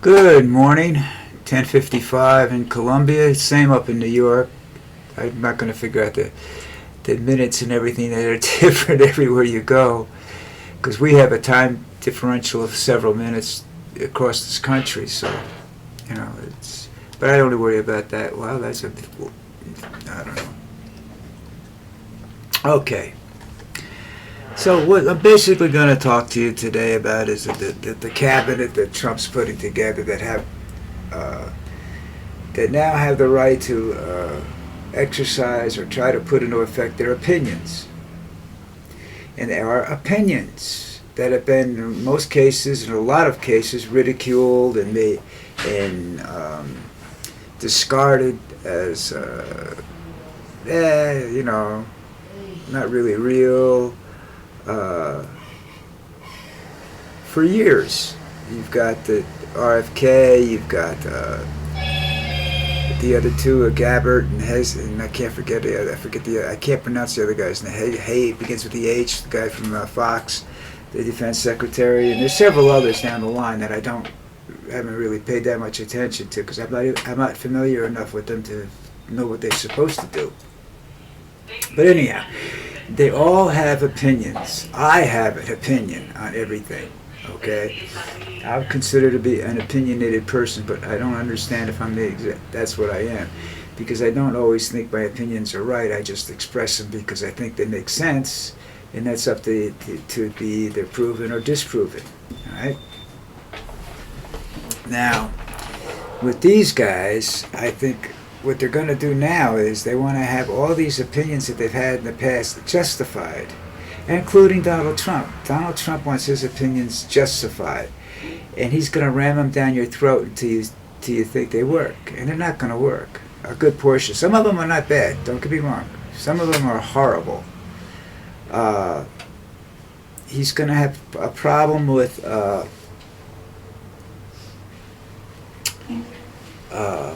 Good morning, 10:55 in Columbia, same up in New York. I'm not going to figure out the minutes and everything that are different everywhere you go, because we have a time differential of several minutes across this country, so, it's, but I don't worry about that. Well, I don't know. Okay. So what I'm basically going to talk to you today about is the cabinet that Trump's putting together that now have the right to exercise or try to put into effect their opinions. And there are opinions that have been, in most cases, in a lot of cases, ridiculed and discarded as, not really real. For years, you've got the RFK, you've got the other two, Gabbard and Hez, and I can't forget the other. I can't pronounce the other guy's name. Hay begins with the H. The guy from Fox, the defense secretary, and there's several others down the line that I haven't really paid that much attention to because I'm not familiar enough with them to know what they're supposed to do. But anyhow. They all have opinions. I have an opinion on everything, okay? I would consider to be an opinionated person, but I don't understand if that's what I am. Because I don't always think my opinions are right. I just express them because I think they make sense, and that's up to be either proven or disproven, all right? Now, with these guys, I think what they're going to do now is they want to have all these opinions that they've had in the past justified, including Donald Trump. Donald Trump wants his opinions justified, and he's going to ram them down your throat until you think they work, and they're not going to work. A good portion. Some of them are not bad, don't get me wrong. Some of them are horrible. He's going to have a problem with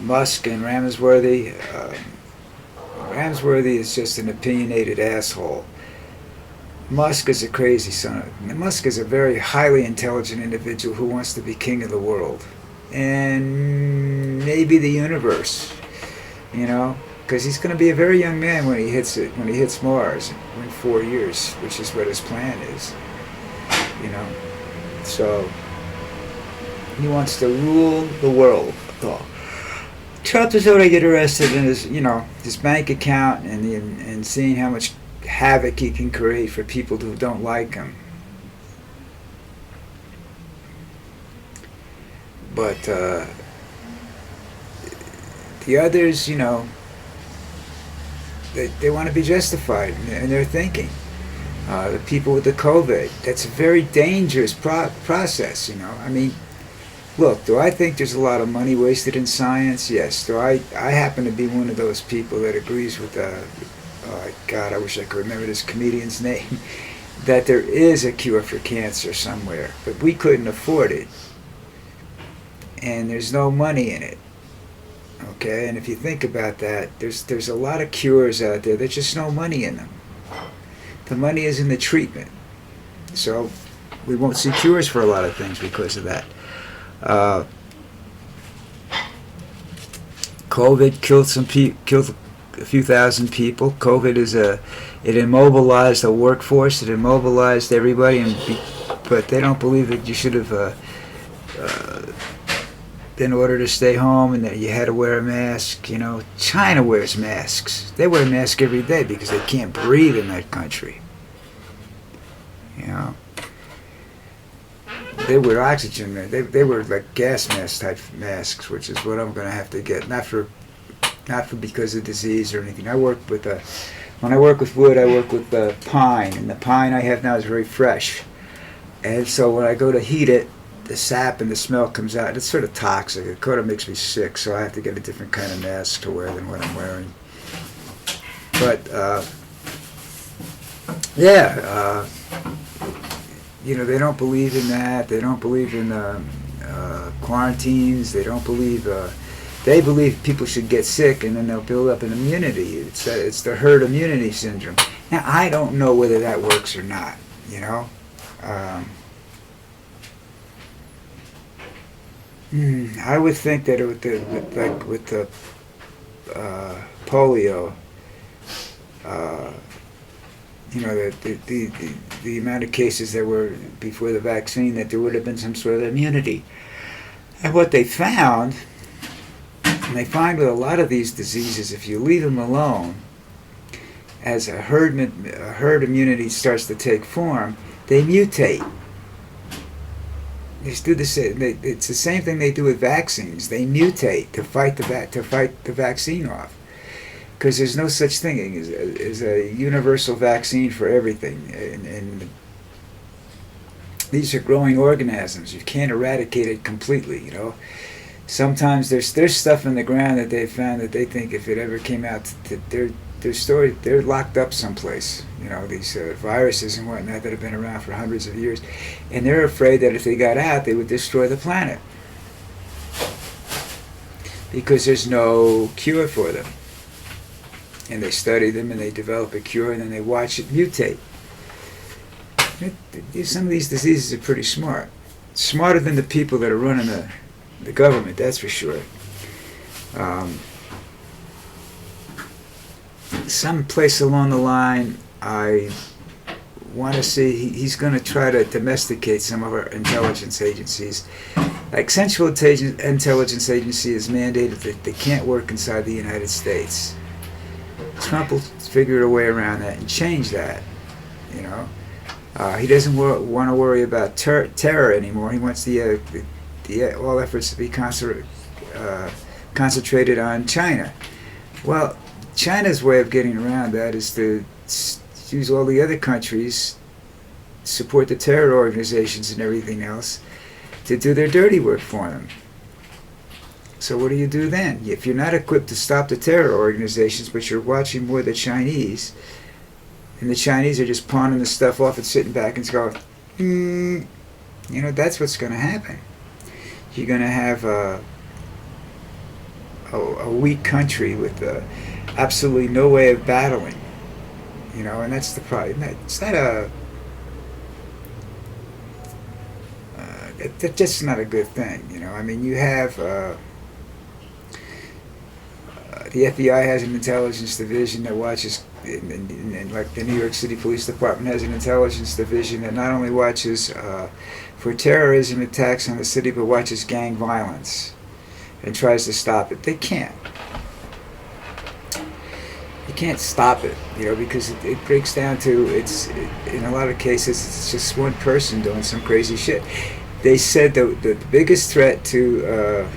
Musk and Ramsworthy. Ramsworthy is just an opinionated asshole. Musk is a crazy son. Musk is a very highly intelligent individual who wants to be king of the world and maybe the universe. Because he's going to be a very young man when he hits Mars in 4 years, which is what his plan is. So he wants to rule the world. Trump is only interested in his bank account and seeing how much havoc he can create for people who don't like him. But the others, they want to be justified in their thinking. The people with the COVID, that's a very dangerous process. Look, do I think there's a lot of money wasted in science? Yes. I happen to be one of those people that agrees with God, I wish I could remember this comedian's name, that there is a cure for cancer somewhere, but we couldn't afford it. And there's no money in it. Okay? And if you think about that, there's a lot of cures out there, there's just no money in them. The money is in the treatment. So we won't see cures for a lot of things because of that. COVID killed a few thousand people. COVID it immobilized the workforce. It immobilized everybody, but they don't believe that you should have been ordered to stay home and that you had to wear a mask. China wears masks. They wear a mask every day because they can't breathe in that country. They wear oxygen. They wear like gas mask type masks, which is what I'm going to have to get. Not for because of disease or anything. When I work with wood, I work with pine, and the pine I have now is very fresh. And so when I go to heat it, the sap and the smell comes out. It's sort of toxic. It kind of makes me sick, so I have to get a different kind of mask to wear than what I'm wearing. But they don't believe in that. They don't believe in quarantines. They don't believe. They believe people should get sick and then they'll build up an immunity. It's the herd immunity syndrome. Now I don't know whether that works or not. I would think that with the polio, uh, the amount of cases there were before the vaccine, that there would have been some sort of immunity. And what they found, and they find with a lot of these diseases, if you leave them alone, as a herd immunity starts to take form, they mutate. They do the same. It's the same thing they do with vaccines. They mutate to fight the vaccine off, because there's no such thing as a universal vaccine for everything. And these are growing organisms. You can't eradicate it completely. Sometimes there's stuff in the ground that they found that they think if it ever came out, they're locked up someplace. These viruses and whatnot that have been around for hundreds of years, and they're afraid that if they got out, they would destroy the planet because there's no cure for them. And they study them and they develop a cure, and then they watch it mutate. Some of these diseases are pretty smart, smarter than the people that are running the government. That's for sure. Some place along the line, I want to see he's going to try to domesticate some of our intelligence agencies. Like Central Intelligence Agency is mandated that they can't work inside the United States. Trump will figure a way around that and change that. He doesn't want to worry about terror anymore. He wants the all efforts to be concentrated on China. Well, China's way of getting around that is to use all the other countries, support the terror organizations and everything else, to do their dirty work for them. So what do you do then? If you're not equipped to stop the terror organizations, but you're watching more the Chinese, and the Chinese are just pawning the stuff off and sitting back and going, that's what's going to happen. You're going to have a weak country with absolutely no way of battling, and that's the problem. It's not that's just not a good thing, you have the FBI has an intelligence division that watches, and like the New York City Police Department has an intelligence division that not only watches for terrorism attacks on the city, but watches gang violence and tries to stop it. They can't. You can't stop it, because it breaks down to in a lot of cases it's just one person doing some crazy shit. They said the biggest threat to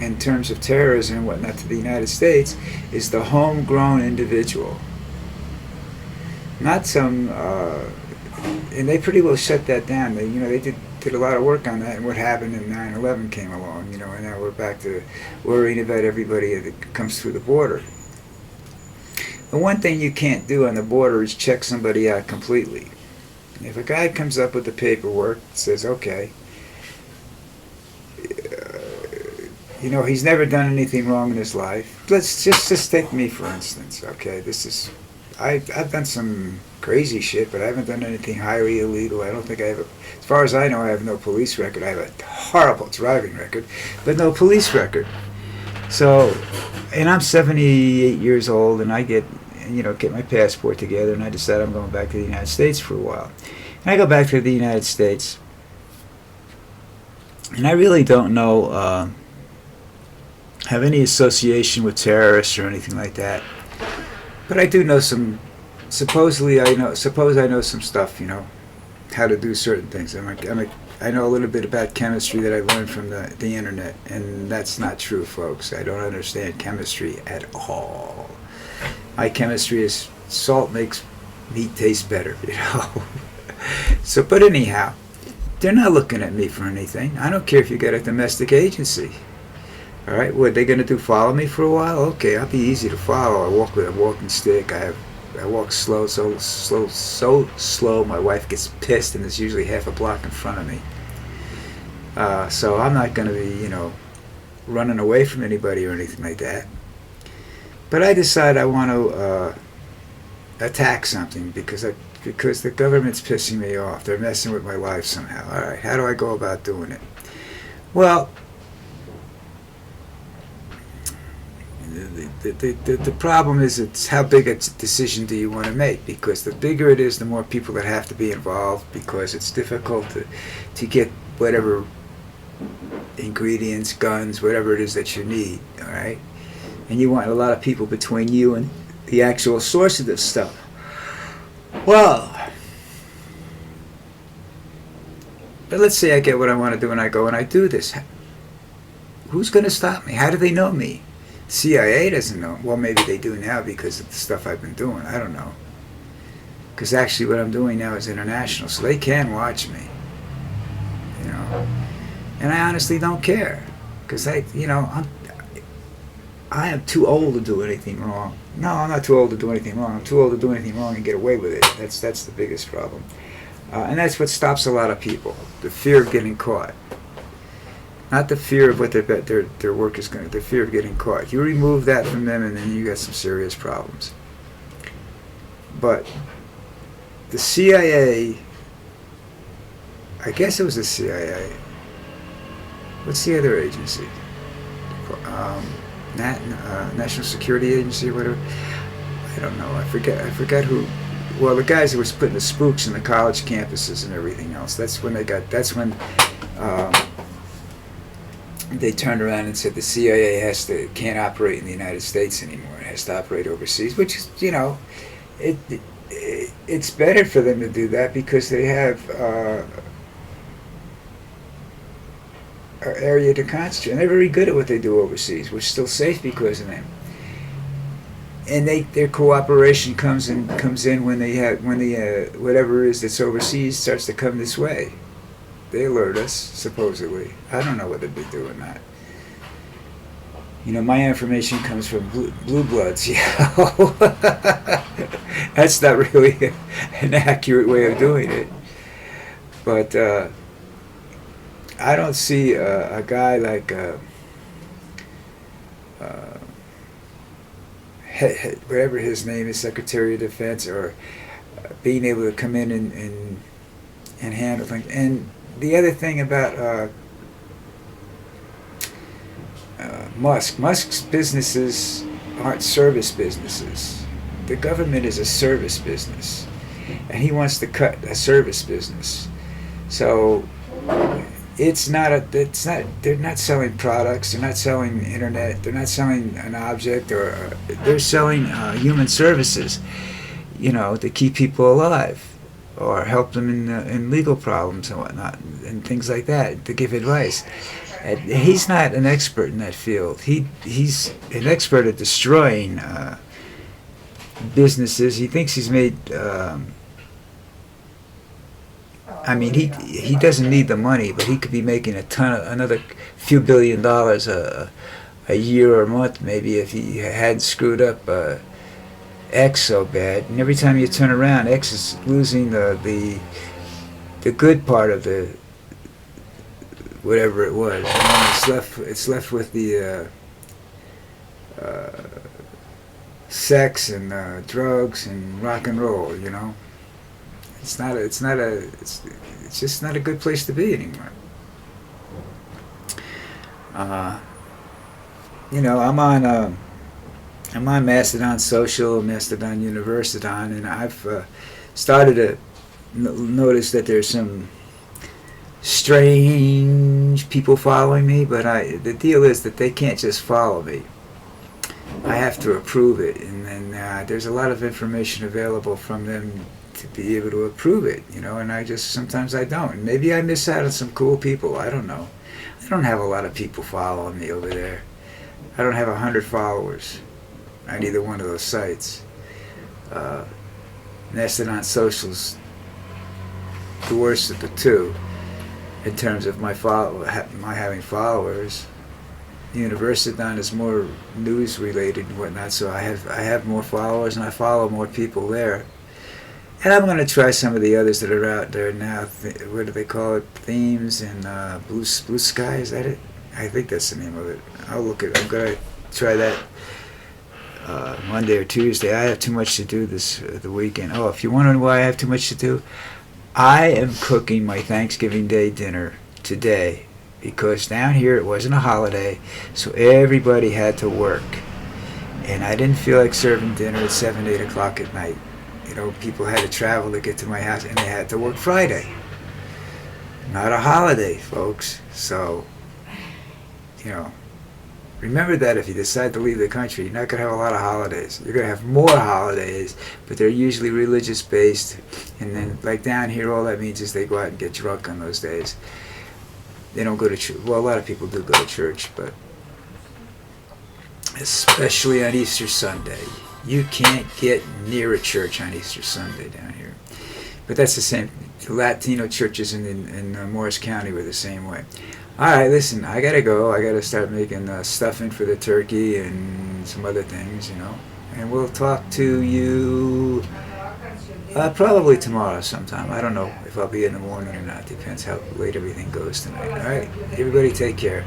in terms of terrorism and whatnot to the United States is the homegrown individual, not some. And they pretty well shut that down. They did a lot of work on that, and what happened in 9/11 came along, and now we're back to worrying about everybody that comes through the border. The one thing you can't do on the border is check somebody out completely. If a guy comes up with the paperwork, says, okay, he's never done anything wrong in his life. Let's just take me, for instance. Okay, I've done some crazy shit, but I haven't done anything highly illegal. I don't think I have as far as I know, I have no police record. I have a horrible driving record, but no police record. So, and I'm 78 years old, and I get my passport together, and I decide I'm going back to the United States for a while. And I go back to the United States, and I really don't know, have any association with terrorists or anything like that. But I do know suppose I know some stuff, how to do certain things. I know a little bit about chemistry that I learned from the internet, and that's not true, folks. I don't understand chemistry at all. My chemistry is salt makes meat taste better, So, but anyhow, they're not looking at me for anything. I don't care if you got a domestic agency. All right, what are they going to do? Follow me for a while? Okay, I'll be easy to follow. I walk with a walking stick. I walk slow, so slow. My wife gets pissed, and it's usually half a block in front of me. So I'm not going to be, running away from anybody or anything like that. But I decide I want to attack something because the government's pissing me off. They're messing with my life somehow. All right, how do I go about doing it? Well, the problem is it's how big a decision do you want to make, because the bigger it is, the more people that have to be involved, because it's difficult to get whatever ingredients, guns, whatever it is that you need, all right? And you want a lot of people between you and the actual source of this stuff. Well, but let's say I get what I want to do and I go and I do this. Who's going to stop me? How do they know me? CIA doesn't know. Well, maybe they do now because of the stuff I've been doing. I don't know. Because actually what I'm doing now is international, so they can watch me. You know? And I honestly don't care. Because I am too old to do anything wrong. No, I'm not too old to do anything wrong. I'm too old to do anything wrong and get away with it. That's the biggest problem. And that's what stops a lot of people. The fear of getting caught. Not the fear of what their work is going to, the fear of getting caught. You remove that from them and then you got some serious problems. But the CIA, I guess it was the CIA. What's the other agency? National Security Agency or whatever. I don't know. I forget who. Well, the guys that was putting the spooks in the college campuses and everything else. That's when they turned around and said the CIA can't operate in the United States anymore. It has to operate overseas, which is, it's better for them to do that because they have an area to concentrate. And they're very good at what they do overseas. We're still safe because of them. And their cooperation comes in when the whatever it is that's overseas starts to come this way. They alert us, supposedly. I don't know whether they're doing that. My information comes from blue bloods. That's not really an accurate way of doing it. But I don't see a guy like whatever his name is, Secretary of Defense, or being able to come in and handle things. And the other thing about Musk's businesses aren't service businesses. The government is a service business, and he wants to cut a service business. So they're not selling products, they're not selling internet, they're not selling an object, or they're selling human services, to keep people alive or help them in legal problems and whatnot and things like that, to give advice. And he's not an expert in that field. He's an expert at destroying businesses. He thinks he's made he doesn't need the money, but he could be making another few $1 billion a year or a month, maybe, if he hadn't screwed up X so bad. And every time you turn around, X is losing the good part of the whatever it was. And it's left with the sex and drugs and rock and roll. It's just not a good place to be anymore. I'm on Mastodon Social, Mastodon Universitydon, and I've started to notice that there's some strange people following me, but the deal is that they can't just follow me. I have to approve it, and then there's a lot of information available from them to be able to approve it, and sometimes I don't. And maybe I miss out on some cool people. I don't know. I don't have a lot of people following me over there. I don't have 100 followers on either one of those sites. Mastodon Social's the worst of the two in terms of my having followers. Universitydon is more news related and whatnot, so I have more followers and I follow more people there. And I'm going to try some of the others that are out there now. What do they call it? Themes and Blue Sky, is that it? I think that's the name of it. I'm going to try that Monday or Tuesday. I have too much to do the weekend. Oh, if you wonder why I have too much to do, I am cooking my Thanksgiving Day dinner today, because down here it wasn't a holiday, so everybody had to work. And I didn't feel like serving dinner at 7, 8 o'clock at night. You know, people had to travel to get to my house, and they had to work Friday. Not a holiday, folks. So, you know, remember that if you decide to leave the country, you're not going to have a lot of holidays. You're going to have more holidays, but they're usually religious based. And then, like down here, all that means is they go out and get drunk on those days. They don't go to church. Well, a lot of people do go to church, but especially on Easter Sunday. You can't get near a church on Easter Sunday down here. But that's the same. The Latino churches in Morris County were the same way. All right, listen, I gotta go. I gotta start making stuffing for the turkey and some other things, you know. And we'll talk to you probably tomorrow sometime. I don't know if I'll be in the morning or not. Depends how late everything goes tonight. All right, everybody take care.